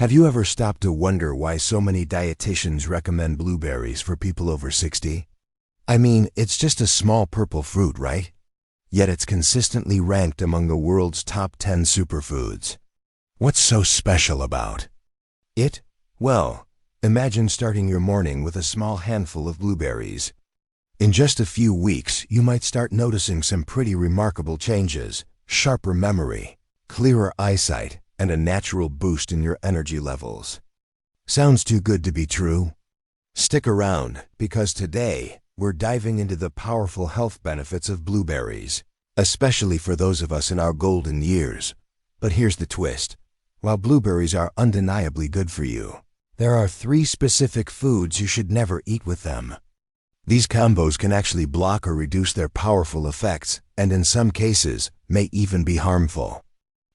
Have you ever stopped to wonder why so many dietitians recommend blueberries for people over 60? I mean, it's just a small purple fruit, right? Yet it's consistently ranked among the world's top 10 superfoods. What's so special about it? Well, imagine starting your morning with a small handful of blueberries. In just a few weeks, you might start noticing some pretty remarkable changes: sharper memory, clearer eyesight, and a natural boost in your energy levels. Sounds too good to be true? Stick around, because today, we're diving into the powerful health benefits of blueberries, especially for those of us in our golden years. But here's the twist. While blueberries are undeniably good for you, there are 3 specific foods you should never eat with them. These combos can actually block or reduce their powerful effects, and in some cases, may even be harmful.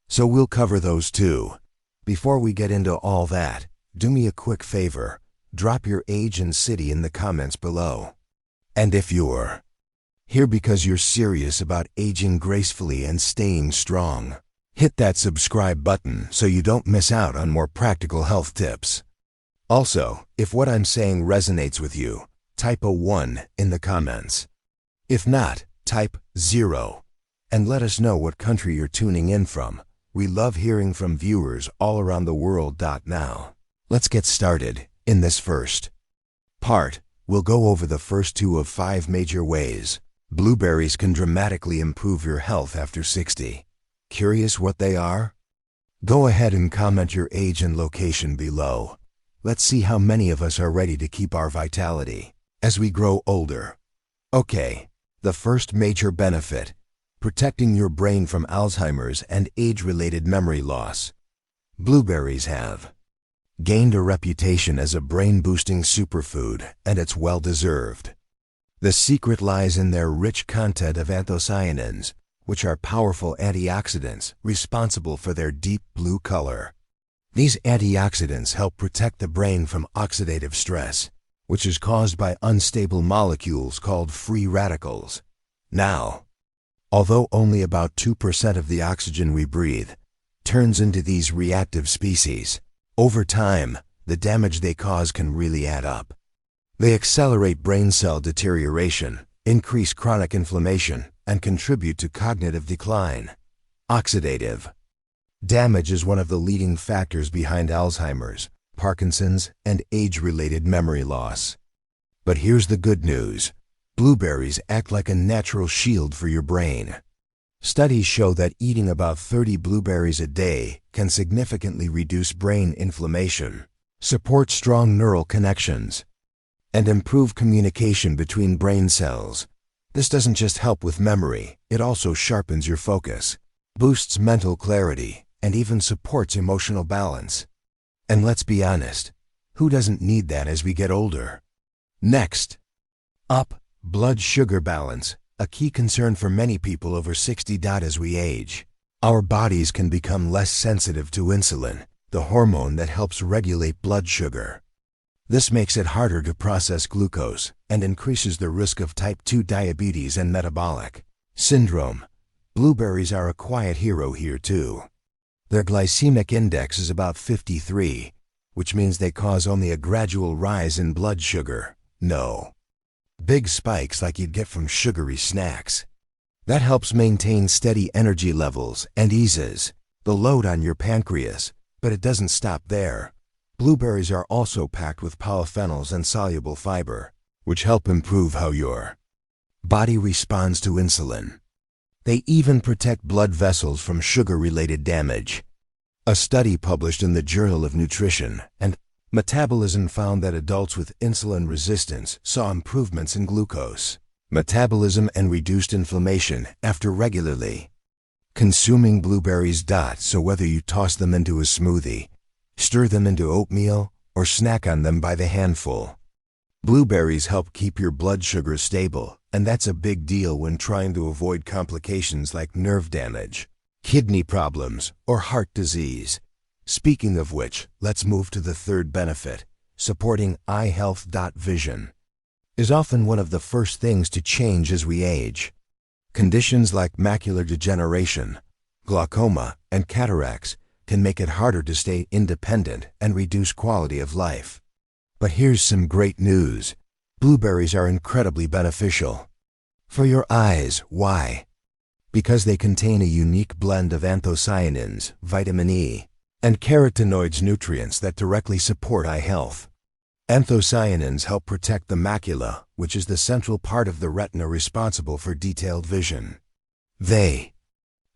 So we'll cover those too. Before we get into all that, do me a quick favor. Drop your age and city in the comments below. And if you're here because you're serious about aging gracefully and staying strong, hit that subscribe button so you don't miss out on more practical health tips. Also, if what I'm saying resonates with you, type a 1 in the comments. If not, type 0 and let us know what country you're tuning in from. We love hearing from viewers all around the world. Now, let's get started. In this first part, we'll go over the first 2 of 5 major ways blueberries can dramatically improve your health after 60. Curious what they are? Go ahead and comment your age and location below. Let's see how many of us are ready to keep our vitality as we grow older. Okay, the first major benefit: protecting your brain from Alzheimer's and age-related memory loss. Blueberries have gained a reputation as a brain-boosting superfood, and it's well-deserved. The secret lies in their rich content of anthocyanins, which are powerful antioxidants responsible for their deep blue color. These antioxidants help protect the brain from oxidative stress, which is caused by unstable molecules called free radicals. Now, although only about 2% of the oxygen we breathe turns into these reactive species, over time, the damage they cause can really add up. They accelerate brain cell deterioration, increase chronic inflammation, and contribute to cognitive decline. Oxidative damage is one of the leading factors behind Alzheimer's, Parkinson's, and age-related memory loss. But here's the good news. Blueberries act like a natural shield for your brain. Studies show that eating about 30 blueberries a day can significantly reduce brain inflammation, support strong neural connections, and improve communication between brain cells. This doesn't just help with memory, it also sharpens your focus, boosts mental clarity, and even supports emotional balance. And let's be honest, who doesn't need that as we get older? Next up, blood sugar balance, a key concern for many people over 60. As we age, our bodies can become less sensitive to insulin, the hormone that helps regulate blood sugar. This makes it harder to process glucose and increases the risk of type 2 diabetes and metabolic syndrome. Blueberries are a quiet hero here too. Their glycemic index is about 53, which means they cause only a gradual rise in blood sugar. No big spikes like you'd get from sugary snacks. That helps maintain steady energy levels and eases the load on your pancreas, but it doesn't stop there. Blueberries are also packed with polyphenols and soluble fiber, which help improve how your body responds to insulin. They even protect blood vessels from sugar-related damage. A study published in the Journal of Nutrition and Metabolism found that adults with insulin resistance saw improvements in glucose metabolism and reduced inflammation after regularly consuming blueberries. So whether you toss them into a smoothie, stir them into oatmeal, or snack on them by the handful, blueberries help keep your blood sugar stable, and that's a big deal when trying to avoid complications like nerve damage, kidney problems, or heart disease. Speaking of which, let's move to the third benefit. Supporting eye health. Vision is often one of the first things to change as we age. Conditions like macular degeneration, glaucoma, and cataracts can make it harder to stay independent and reduce quality of life. But here's some great news. Blueberries are incredibly beneficial. For your eyes, why? Because they contain a unique blend of anthocyanins, vitamin E, and carotenoids, nutrients that directly support eye health. Anthocyanins help protect the macula, which is the central part of the retina responsible for detailed vision. They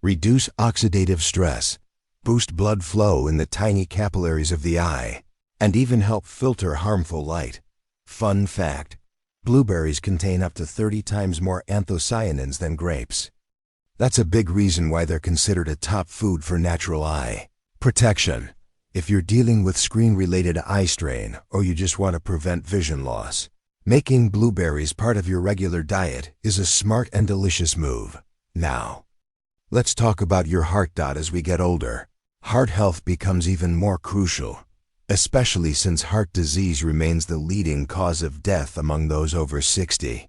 reduce oxidative stress, boost blood flow in the tiny capillaries of the eye, and even help filter harmful light. Fun fact: blueberries contain up to 30 times more anthocyanins than grapes. That's a big reason why they're considered a top food for natural eye protection. If you're dealing with screen-related eye strain or you just want to prevent vision loss, making blueberries part of your regular diet is a smart and delicious move. Now, let's talk about your heart. As we get older, heart health becomes even more crucial, especially since heart disease remains the leading cause of death among those over 60.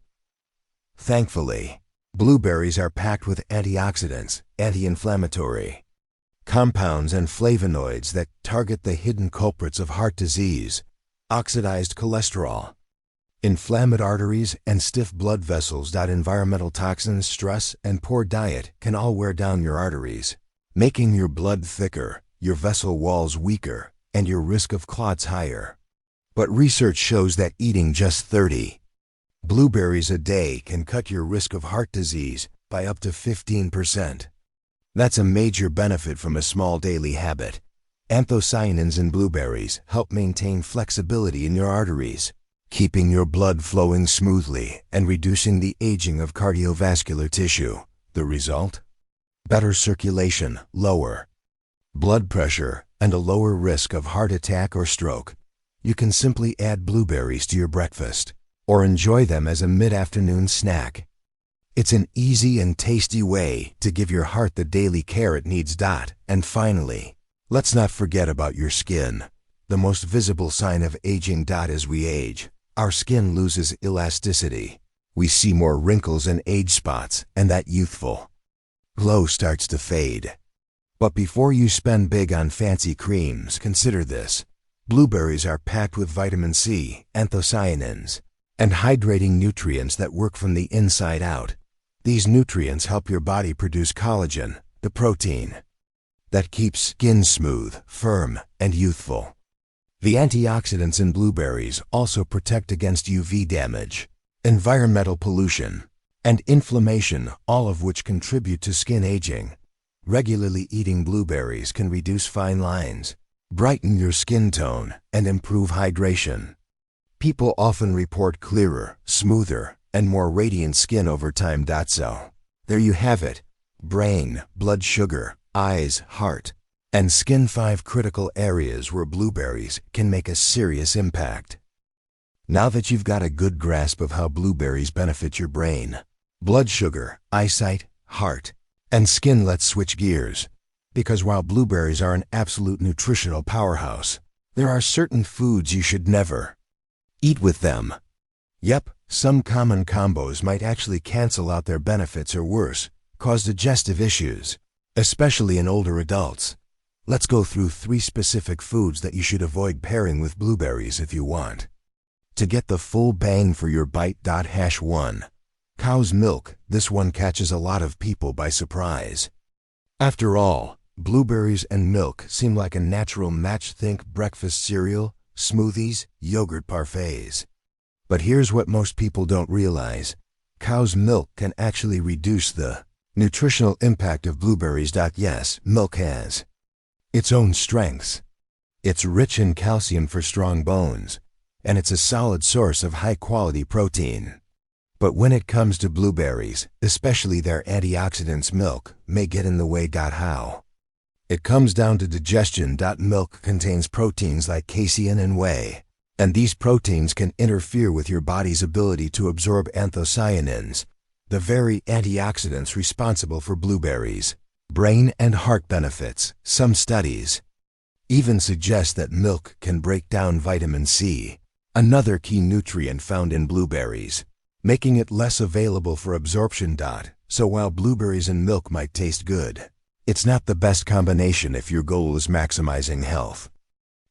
Thankfully, blueberries are packed with antioxidants, anti-inflammatory compounds, and flavonoids that target the hidden culprits of heart disease: oxidized cholesterol, inflamed arteries, and stiff blood vessels. Environmental toxins, stress, and poor diet can all wear down your arteries, making your blood thicker, your vessel walls weaker, and your risk of clots higher. But research shows that eating just 30 blueberries a day can cut your risk of heart disease by up to 15%. That's a major benefit from a small daily habit. Anthocyanins in blueberries help maintain flexibility in your arteries, keeping your blood flowing smoothly and reducing the aging of cardiovascular tissue. The result? Better circulation, lower blood pressure, and a lower risk of heart attack or stroke. You can simply add blueberries to your breakfast or enjoy them as a mid-afternoon snack. It's an easy and tasty way to give your heart the daily care it needs. And finally, let's not forget about your skin, the most visible sign of aging. As we age, our skin loses elasticity. We see more wrinkles and age spots, and that youthful glow starts to fade. But before you spend big on fancy creams, consider this. Blueberries are packed with vitamin C, anthocyanins, and hydrating nutrients that work from the inside out. These nutrients help your body produce collagen, the protein that keeps skin smooth, firm, and youthful. The antioxidants in blueberries also protect against UV damage, environmental pollution, and inflammation, all of which contribute to skin aging. Regularly eating blueberries can reduce fine lines, brighten your skin tone, and improve hydration. People often report clearer, smoother, and more radiant skin over time. So, there you have it. Brain, blood sugar, eyes, heart, and skin, 5 critical areas where blueberries can make a serious impact. Now that you've got a good grasp of how blueberries benefit your brain, blood sugar, eyesight, heart, and skin, let's switch gears. Because while blueberries are an absolute nutritional powerhouse, there are certain foods you should never eat with them. Yep, some common combos might actually cancel out their benefits or worse, cause digestive issues, especially in older adults. Let's go through 3 specific foods that you should avoid pairing with blueberries if you want to get the full bang for your bite. 1. Cow's milk. This one catches a lot of people by surprise. After all, blueberries and milk seem like a natural match. Think breakfast cereal, smoothies, yogurt parfaits. But here's what most people don't realize. Cow's milk can actually reduce the nutritional impact of blueberries. Yes, milk has its own strengths. It's rich in calcium for strong bones, and it's a solid source of high-quality protein. But when it comes to blueberries, especially their antioxidants, milk may get in the way. How? It comes down to digestion. Milk contains proteins like casein and whey, and these proteins can interfere with your body's ability to absorb anthocyanins, the very antioxidants responsible for blueberries' brain and heart benefits. Some studies even suggest that milk can break down vitamin C, another key nutrient found in blueberries, making it less available for absorption. So while blueberries and milk might taste good, It's not the best combination if your goal is maximizing health.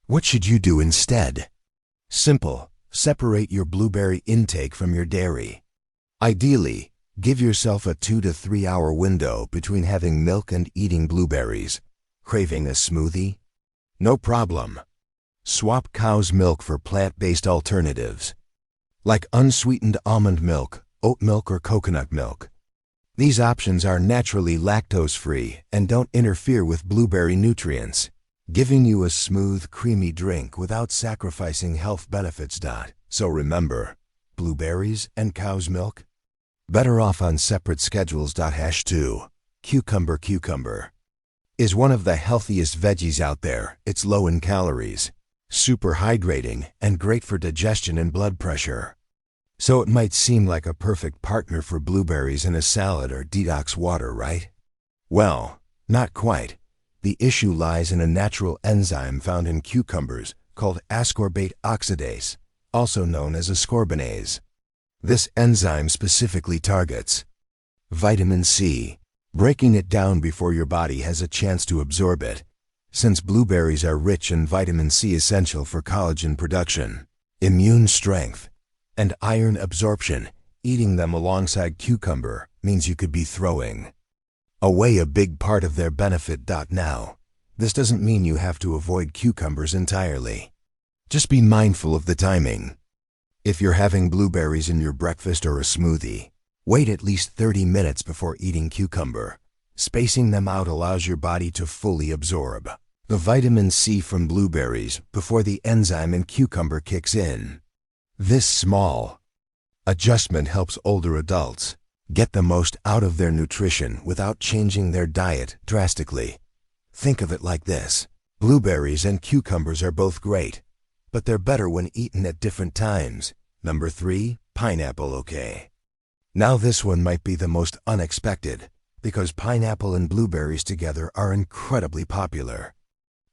What should you do instead? Simple. Separate your blueberry intake from your dairy. Ideally, give yourself a 2 to 3 hour window between having milk and eating blueberries. Craving a smoothie? No problem. Swap cow's milk for plant-based alternatives, like unsweetened almond milk, oat milk, or coconut milk. These options are naturally lactose-free and don't interfere with blueberry nutrients, giving you a smooth, creamy drink without sacrificing health benefits. So remember, blueberries and cow's milk? Better off on separate schedules. #2. Cucumber is one of the healthiest veggies out there. It's low in calories, super hydrating, and great for digestion and blood pressure. So it might seem like a perfect partner for blueberries in a salad or detox water, right? Well, not quite. The issue lies in a natural enzyme found in cucumbers called ascorbate oxidase, also known as ascorbinase. This enzyme specifically targets vitamin C, breaking it down before your body has a chance to absorb it. Since blueberries are rich in vitamin C, essential for collagen production, immune strength, and iron absorption, eating them alongside cucumber means you could be throwing away a big part of their benefit. Now, this doesn't mean you have to avoid cucumbers entirely. Just be mindful of the timing. If you're having blueberries in your breakfast or a smoothie, wait at least 30 minutes before eating cucumber. Spacing them out allows your body to fully absorb the vitamin C from blueberries before the enzyme in cucumber kicks in. This small adjustment helps older adults get the most out of their nutrition without changing their diet drastically. Think of it like this. Blueberries and cucumbers are both great, but they're better when eaten at different times. #3, pineapple. Okay. Now this one might be the most unexpected, because pineapple and blueberries together are incredibly popular.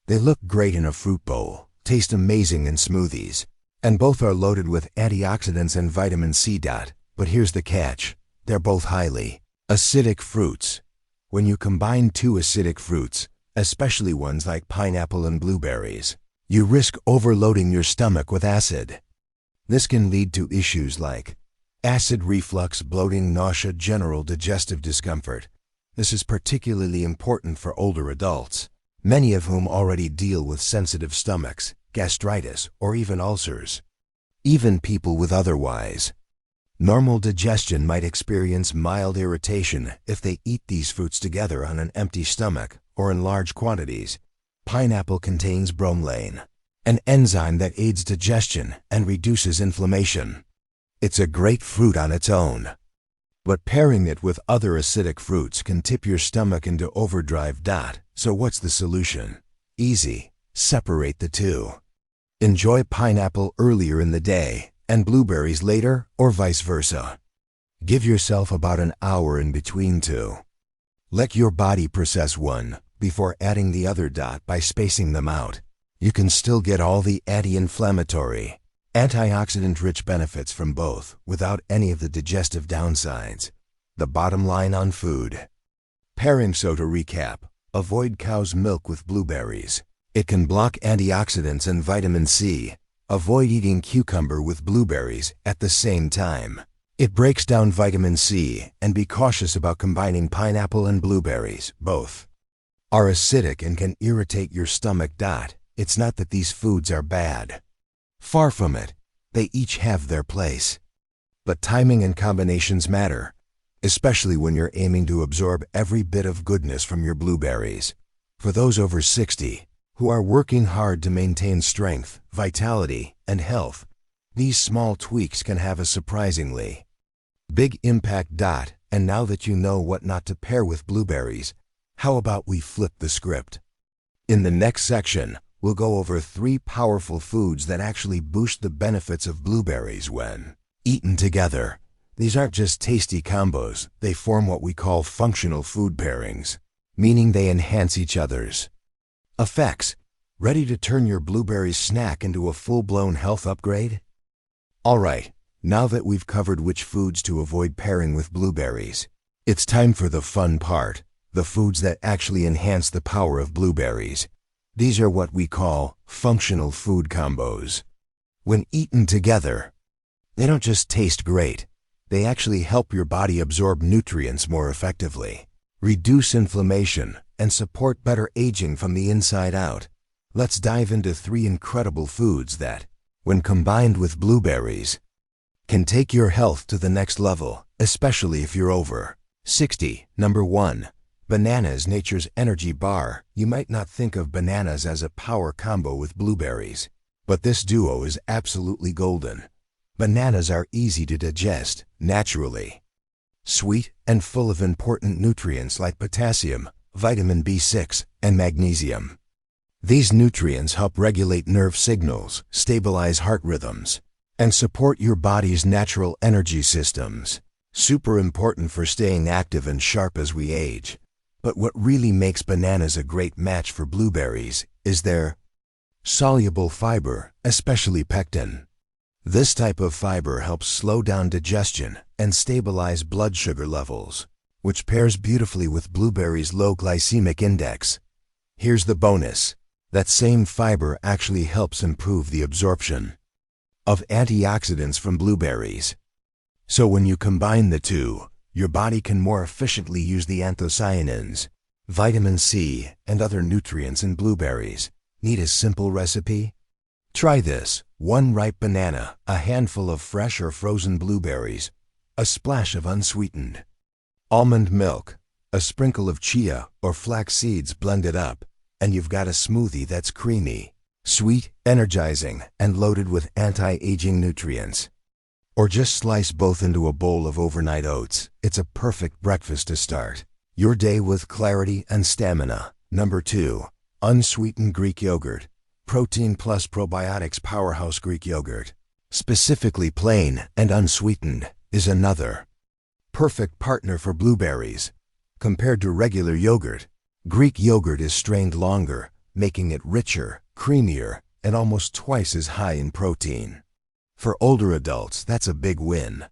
They look great in a fruit bowl, taste amazing in smoothies, and both are loaded with antioxidants and vitamin C. But here's the catch. They're both highly acidic fruits. When you combine two acidic fruits, especially ones like pineapple and blueberries, you risk overloading your stomach with acid. This can lead to issues like acid reflux, bloating, nausea, general digestive discomfort. This is particularly important for older adults, many of whom already deal with sensitive stomachs, gastritis, or even ulcers. Even people with otherwise normal digestion might experience mild irritation if they eat these fruits together on an empty stomach or in large quantities. Pineapple contains bromelain, an enzyme that aids digestion and reduces inflammation. It's a great fruit on its own, but pairing it with other acidic fruits can tip your stomach into overdrive. So what's the solution? Easy. Separate the two. Enjoy pineapple earlier in the day and blueberries later, or vice versa. Give yourself about an hour in between two. Let your body process one before adding the other. By spacing them out, you can still get all the anti-inflammatory, antioxidant-rich benefits from both without any of the digestive downsides. The bottom line on food pairing. So to recap, avoid cow's milk with blueberries. It can block antioxidants and vitamin C. Avoid eating cucumber with blueberries at the same time. It breaks down vitamin C, and be cautious about combining pineapple and blueberries. Both are acidic and can irritate your stomach. It's not that these foods are bad. Far from it. They each have their place. But timing and combinations matter, especially when you're aiming to absorb every bit of goodness from your blueberries. For those over 60, who are working hard to maintain strength, vitality, and health, these small tweaks can have a surprisingly big impact. And now that you know what not to pair with blueberries, how about we flip the script? In the next section, we'll go over 3 powerful foods that actually boost the benefits of blueberries when eaten together. These aren't just tasty combos, they form what we call functional food pairings, meaning they enhance each other's effects. Ready to turn your blueberry snack into a full-blown health upgrade? Alright, now that we've covered which foods to avoid pairing with blueberries, it's time for the fun part, the foods that actually enhance the power of blueberries. These are what we call functional food combos. When eaten together, they don't just taste great, they actually help your body absorb nutrients more effectively, reduce inflammation, and support better aging from the inside out. Let's dive into 3 incredible foods that, when combined with blueberries, can take your health to the next level, especially if you're over 60. Number 1. Bananas, nature's energy bar. You might not think of bananas as a power combo with blueberries, but this duo is absolutely golden. Bananas are easy to digest, naturally sweet, and full of important nutrients like potassium, vitamin B6, and magnesium. These nutrients help regulate nerve signals, stabilize heart rhythms, and support your body's natural energy systems. Super important for staying active and sharp as we age. But what really makes bananas a great match for blueberries is their soluble fiber, especially pectin. This type of fiber helps slow down digestion and stabilize blood sugar levels, which pairs beautifully with blueberries' low glycemic index. Here's the bonus. That same fiber actually helps improve the absorption of antioxidants from blueberries. So when you combine the two, your body can more efficiently use the anthocyanins, vitamin C, and other nutrients in blueberries. Need a simple recipe? Try this. 1 ripe banana, a handful of fresh or frozen blueberries, a splash of unsweetened almond milk, a sprinkle of chia or flax seeds blended up, and you've got a smoothie that's creamy, sweet, energizing, and loaded with anti-aging nutrients. Or just slice both into a bowl of overnight oats. It's a perfect breakfast to start your day with clarity and stamina. Number 2. Unsweetened Greek yogurt. Protein plus probiotics powerhouse. Greek yogurt, specifically plain and unsweetened, is another perfect partner for blueberries. Compared to regular yogurt, Greek yogurt is strained longer, making it richer, creamier, and almost twice as high in protein. For older adults, that's a big win.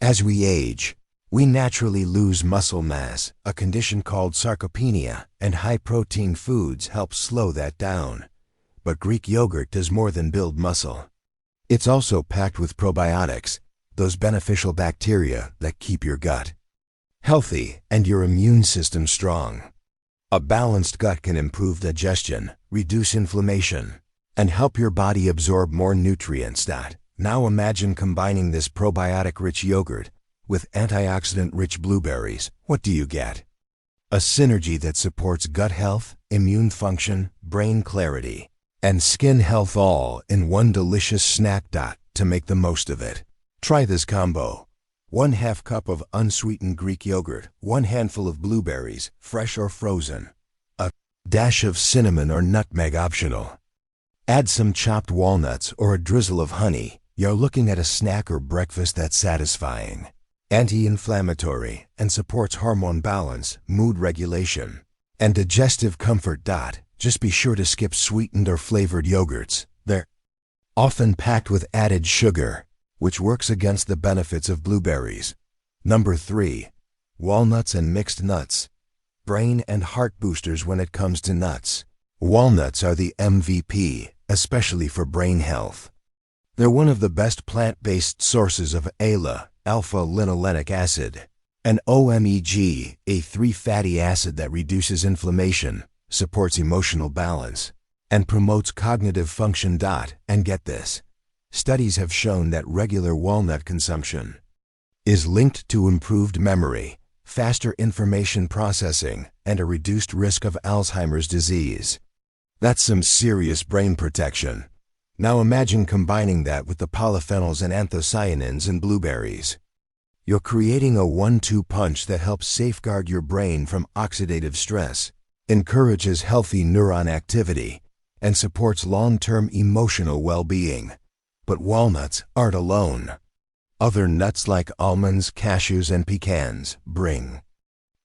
As we age, we naturally lose muscle mass, a condition called sarcopenia, and high-protein foods help slow that down. But Greek yogurt does more than build muscle. It's also packed with probiotics, those beneficial bacteria that keep your gut healthy and your immune system strong. A balanced gut can improve digestion, reduce inflammation, and help your body absorb more nutrients. Now imagine combining this probiotic-rich yogurt with antioxidant-rich blueberries. What do you get? A synergy that supports gut health, immune function, brain clarity, and skin health, all in one delicious snack. To make the most of it, try this combo. 1/2 cup of unsweetened Greek yogurt, 1 handful of blueberries, fresh or frozen, a dash of cinnamon or nutmeg optional. Add some chopped walnuts or a drizzle of honey. You're looking at a snack or breakfast that's satisfying, anti-inflammatory, and supports hormone balance, mood regulation, and digestive comfort. Just be sure to skip sweetened or flavored yogurts. They're often packed with added sugar, which works against the benefits of blueberries. Number 3. Walnuts and mixed nuts. Brain and heart boosters. When it comes to nuts, walnuts are the MVP, especially for brain health. They're one of the best plant-based sources of ALA, alpha-linolenic acid, and omega-3 fatty acid that reduces inflammation, supports emotional balance, and promotes cognitive function. And get this, studies have shown that regular walnut consumption is linked to improved memory, faster information processing, and a reduced risk of Alzheimer's disease. That's some serious brain protection. Now imagine combining that with the polyphenols and anthocyanins in blueberries. You're creating a 1-2 punch that helps safeguard your brain from oxidative stress, encourages healthy neuron activity, and supports long-term emotional well-being. But walnuts aren't alone. Other nuts like almonds, cashews, and pecans bring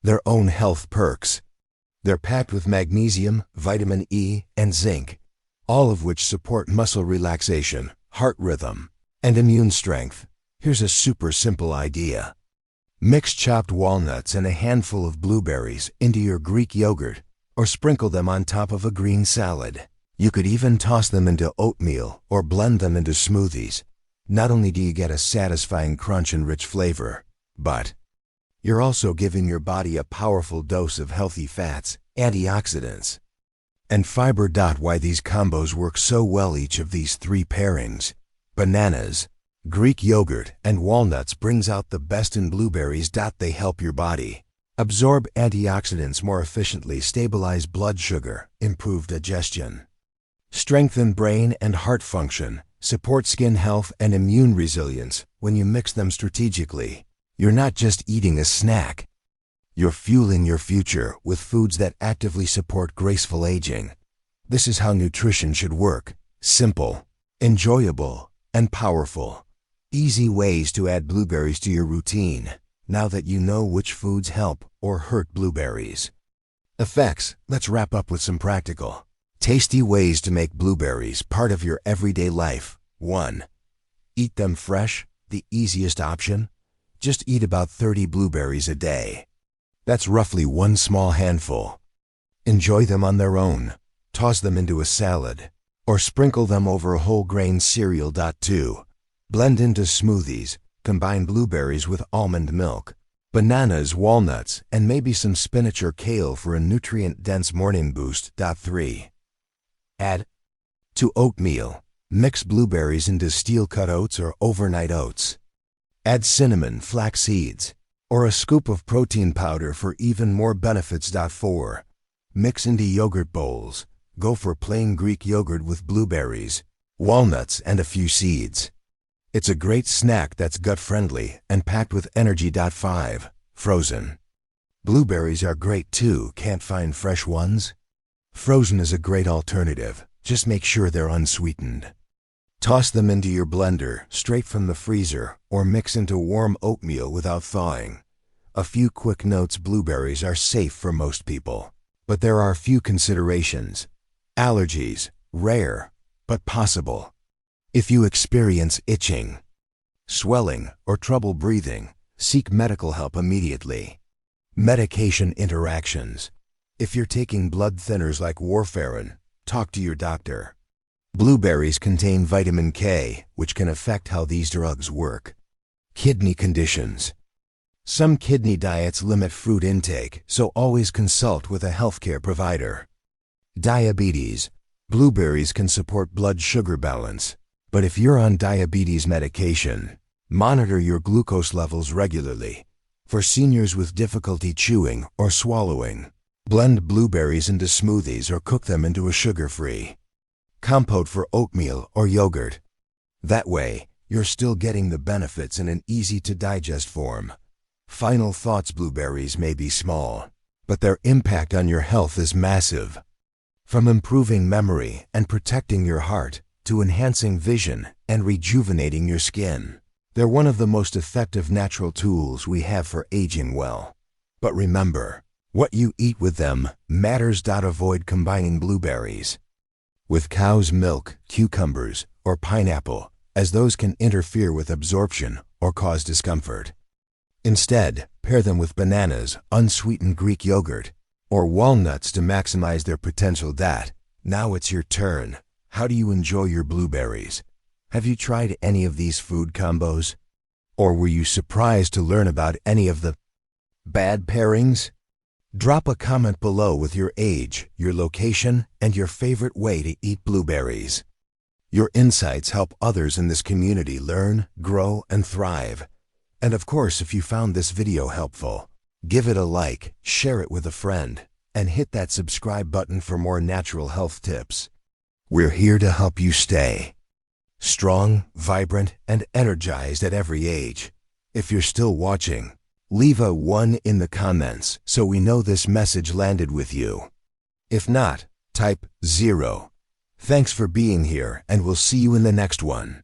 their own health perks. They're packed with magnesium, vitamin E, and zinc, all of which support muscle relaxation, heart rhythm, and immune strength. Here's a super simple idea. Mix chopped walnuts and a handful of blueberries into your Greek yogurt or sprinkle them on top of a green salad. You could even toss them into oatmeal or blend them into smoothies. Not only do you get a satisfying crunch and rich flavor, but you're also giving your body a powerful dose of healthy fats, antioxidants, and fiber. Why these combos work so well: each of these three pairings, bananas, Greek yogurt, and walnuts, brings out the best in blueberries. They help your body absorb antioxidants more efficiently, stabilize blood sugar, improve digestion, strengthen brain and heart function, support skin health and immune resilience. When you mix them strategically, you're not just eating a snack. You're fueling your future with foods that actively support graceful aging. This is how nutrition should work: simple, enjoyable, and powerful. Easy ways to add blueberries to your routine, now that you know which foods help or hurt blueberries. Effects. Let's wrap up with some practical, tasty ways to make blueberries part of your everyday life. 1. Eat them fresh, the easiest option. Just eat about 30 blueberries a day. That's roughly one small handful. Enjoy them on their own. Toss them into a salad, or sprinkle them over a whole grain cereal. 2. Blend into smoothies. Combine blueberries with almond milk, bananas, walnuts, and maybe some spinach or kale for a nutrient-dense morning boost. 3. Add to oatmeal. Mix blueberries into steel-cut oats or overnight oats. Add cinnamon, flax seeds, or a scoop of protein powder for even more benefits. 4. Mix into yogurt bowls. Go for plain Greek yogurt with blueberries, walnuts, and a few seeds. It's a great snack that's gut-friendly and packed with energy. 5. Frozen. Blueberries are great too. Can't find fresh ones? Frozen is a great alternative. Just make sure they're unsweetened. Toss them into your blender straight from the freezer or mix into warm oatmeal without thawing. A few quick notes: blueberries are safe for most people, but there are a few considerations. Allergies, rare, but possible. If you experience itching, swelling, or trouble breathing, seek medical help immediately. Medication interactions. If you're taking blood thinners like warfarin, talk to your doctor. Blueberries contain vitamin K, which can affect how these drugs work. Kidney conditions. Some kidney diets limit fruit intake, so always consult with a healthcare provider. Diabetes. Blueberries can support blood sugar balance, but if you're on diabetes medication, monitor your glucose levels regularly. For seniors with difficulty chewing or swallowing, blend blueberries into smoothies or cook them into a sugar-free compote for oatmeal or yogurt. That way, you're still getting the benefits in an easy-to-digest form. Final thoughts: blueberries may be small, but their impact on your health is massive. From improving memory and protecting your heart to enhancing vision and rejuvenating your skin, they're one of the most effective natural tools we have for aging well. But remember, what you eat with them matters. Avoid combining blueberries with cow's milk, cucumbers, or pineapple, as those can interfere with absorption or cause discomfort. Instead, pair them with bananas, unsweetened Greek yogurt, or walnuts to maximize their potential. Now it's your turn. How do you enjoy your blueberries? Have you tried any of these food combos? Or were you surprised to learn about any of the bad pairings? Drop a comment below with your age, your location, and your favorite way to eat blueberries. Your insights help others in this community learn, grow, and thrive. And of course, if you found this video helpful, give it a like, share it with a friend, and hit that subscribe button for more natural health tips. We're here to help you stay strong, vibrant, and energized at every age. If you're still watching, leave a 1 in the comments so we know this message landed with you. If not, type 0. Thanks for being here, and we'll see you in the next one.